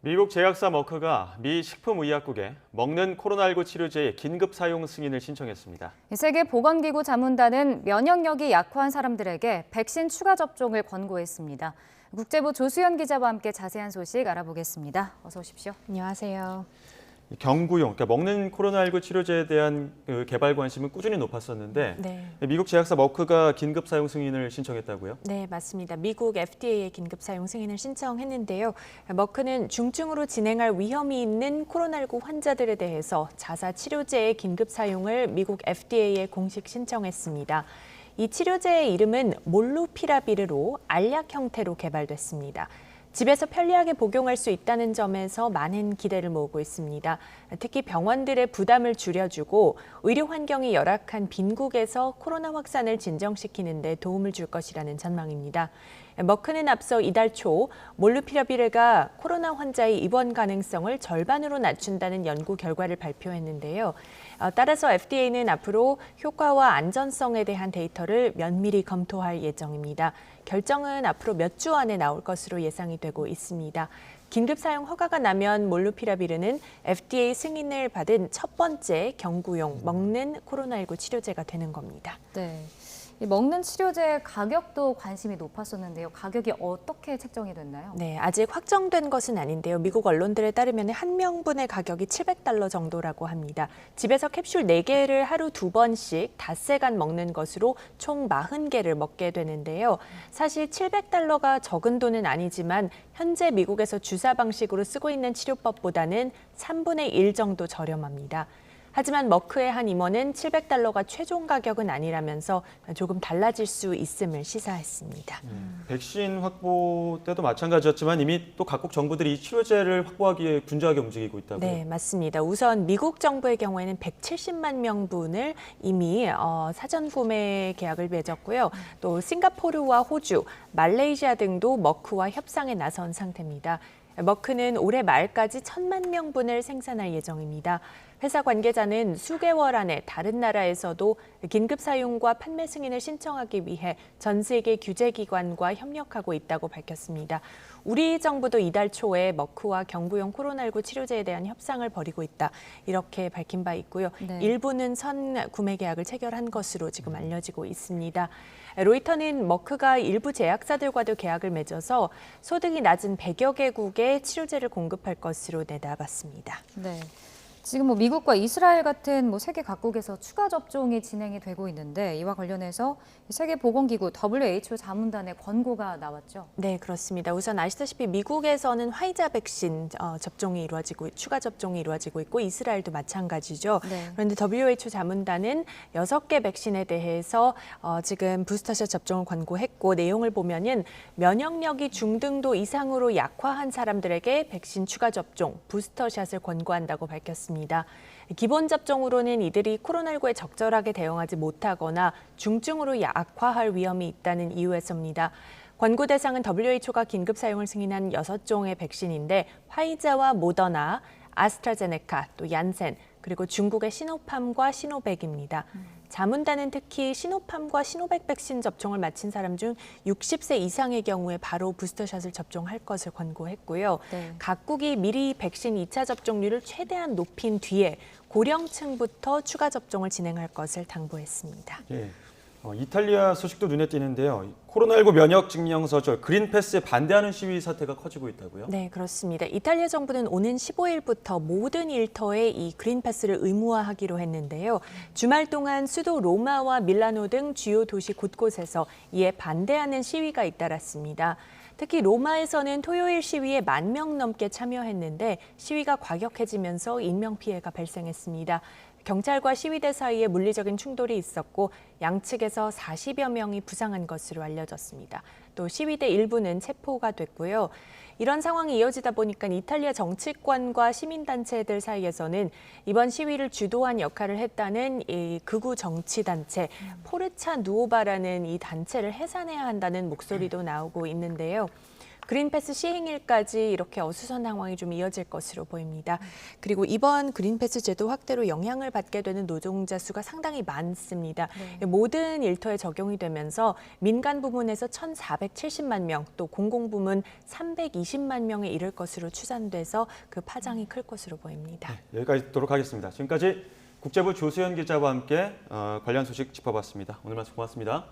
미국 제약사 머크가 미 식품의약국에 먹는 코로나19 치료제의 긴급 사용 승인을 신청했습니다. 세계보건기구 자문단은 면역력이 약화한 사람들에게 백신 추가 접종을 권고했습니다. 국제부 조수연 기자와 함께 자세한 소식 알아보겠습니다. 어서 오십시오. 안녕하세요. 경구용, 그러니까 먹는 코로나19 치료제에 대한 개발 관심은 꾸준히 높았었는데 네. 미국 제약사 머크가 긴급 사용 승인을 신청했다고요? 네, 맞습니다. 미국 FDA에 긴급 사용 승인을 신청했는데요. 머크는 중증으로 진행할 위험이 있는 코로나19 환자들에 대해서 자사 치료제의 긴급 사용을 미국 FDA에 공식 신청했습니다. 이 치료제의 이름은 몰루피라비르로 알약 형태로 개발됐습니다. 집에서 편리하게 복용할 수 있다는 점에서 많은 기대를 모으고 있습니다. 특히 병원들의 부담을 줄여주고 의료 환경이 열악한 빈국에서 코로나 확산을 진정시키는 데 도움을 줄 것이라는 전망입니다. 머크는 앞서 이달 초 몰루피라비르가 코로나 환자의 입원 가능성을 절반으로 낮춘다는 연구 결과를 발표했는데요. 따라서 FDA는 앞으로 효과와 안전성에 대한 데이터를 면밀히 검토할 예정입니다. 결정은 앞으로 몇 주 안에 나올 것으로 예상이 되고 있습니다. 긴급 사용 허가가 나면 몰루피라비르는 FDA 승인을 받은 첫 번째 경구용 먹는 코로나19 치료제가 되는 겁니다. 네. 이 먹는 치료제 가격도 관심이 높았었는데요. 가격이 어떻게 책정이 됐나요? 네, 아직 확정된 것은 아닌데요. 미국 언론들에 따르면 한 명분의 가격이 $700 정도라고 합니다. 집에서 캡슐 4개를 하루 2번씩 닷새간 먹는 것으로 총 40개를 먹게 되는데요. 사실 $700가 적은 돈은 아니지만 현재 미국에서 주사 방식으로 쓰고 있는 치료법보다는 3분의 1 정도 저렴합니다. 하지만 머크의 한 임원은 $700가 최종 가격은 아니라면서 조금 달라질 수 있음을 시사했습니다. 백신 확보 때도 마찬가지였지만 이미 또 각국 정부들이 이 치료제를 확보하기 위해 분주하게 움직이고 있다고요? 네, 맞습니다. 우선 미국 정부의 경우에는 170만 명분을 이미 사전 구매 계약을 맺었고요. 또 싱가포르와 호주, 말레이시아 등도 머크와 협상에 나선 상태입니다. 머크는 올해 말까지 1,000만 명분을 생산할 예정입니다. 회사 관계자는 수개월 안에 다른 나라에서도 긴급 사용과 판매 승인을 신청하기 위해 전 세계 규제기관과 협력하고 있다고 밝혔습니다. 우리 정부도 이달 초에 머크와 경구용 코로나19 치료제에 대한 협상을 벌이고 있다. 이렇게 밝힌 바 있고요. 네. 일부는 선 구매 계약을 체결한 것으로 지금 알려지고 있습니다. 로이터는 머크가 일부 제약사들과도 계약을 맺어서 소득이 낮은 100여 개국에 치료제를 공급할 것으로 내다봤습니다. 네. 지금 미국과 이스라엘 같은 세계 각국에서 추가 접종이 진행이 되고 있는데 이와 관련해서 세계보건기구 WHO 자문단의 권고가 나왔죠. 네, 그렇습니다. 우선 아시다시피 미국에서는 화이자 백신 추가 접종이 이루어지고 있고 이스라엘도 마찬가지죠. 네. 그런데 WHO 자문단은 6개 백신에 대해서 지금 부스터샷 접종을 권고했고 내용을 보면은 면역력이 중등도 이상으로 약화한 사람들에게 백신 추가 접종, 부스터샷을 권고한다고 밝혔습니다. 기본 접종으로는 이들이 코로나19에 적절하게 대응하지 못하거나 중증으로 약화할 위험이 있다는 이유에서입니다. 권고 대상은 WHO가 긴급 사용을 승인한 6종의 백신인데 화이자와 모더나, 아스트라제네카, 또 얀센, 그리고 중국의 시노팜과 시노백입니다. 자문단은 특히 시노팜과 시노백 백신 접종을 마친 사람 중 60세 이상의 경우에 바로 부스터샷을 접종할 것을 권고했고요. 네. 각국이 미리 백신 2차 접종률을 최대한 높인 뒤에 고령층부터 추가 접종을 진행할 것을 당부했습니다. 예. 이탈리아 소식도 눈에 띄는데요. 코로나19 면역 증명서죠. 그린패스에 반대하는 시위 사태가 커지고 있다고요? 네, 그렇습니다. 이탈리아 정부는 오는 15일부터 모든 일터에 이 그린패스를 의무화하기로 했는데요. 주말 동안 수도 로마와 밀라노 등 주요 도시 곳곳에서 이에 반대하는 시위가 잇따랐습니다. 특히 로마에서는 토요일 시위에 10,000명 넘게 참여했는데 시위가 과격해지면서 인명피해가 발생했습니다. 경찰과 시위대 사이에 물리적인 충돌이 있었고 양측에서 40여 명이 부상한 것으로 알려졌습니다. 또 시위대 일부는 체포가 됐고요. 이런 상황이 이어지다 보니까 이탈리아 정치권과 시민단체들 사이에서는 이번 시위를 주도한 역할을 했다는 이 극우 정치단체 포르차 누오바라는 이 단체를 해산해야 한다는 목소리도 나오고 있는데요. 그린패스 시행일까지 이렇게 어수선 상황이 좀 이어질 것으로 보입니다. 그리고 이번 그린패스 제도 확대로 영향을 받게 되는 노동자 수가 상당히 많습니다. 모든 일터에 적용이 되면서 민간 부문에서 1,470만 명, 또 공공부문 320만 명에 이를 것으로 추산돼서 그 파장이 클 것으로 보입니다. 네, 여기까지 듣도록 하겠습니다. 지금까지 국제부 조수연 기자와 함께 관련 소식 짚어봤습니다. 오늘 말씀 고맙습니다.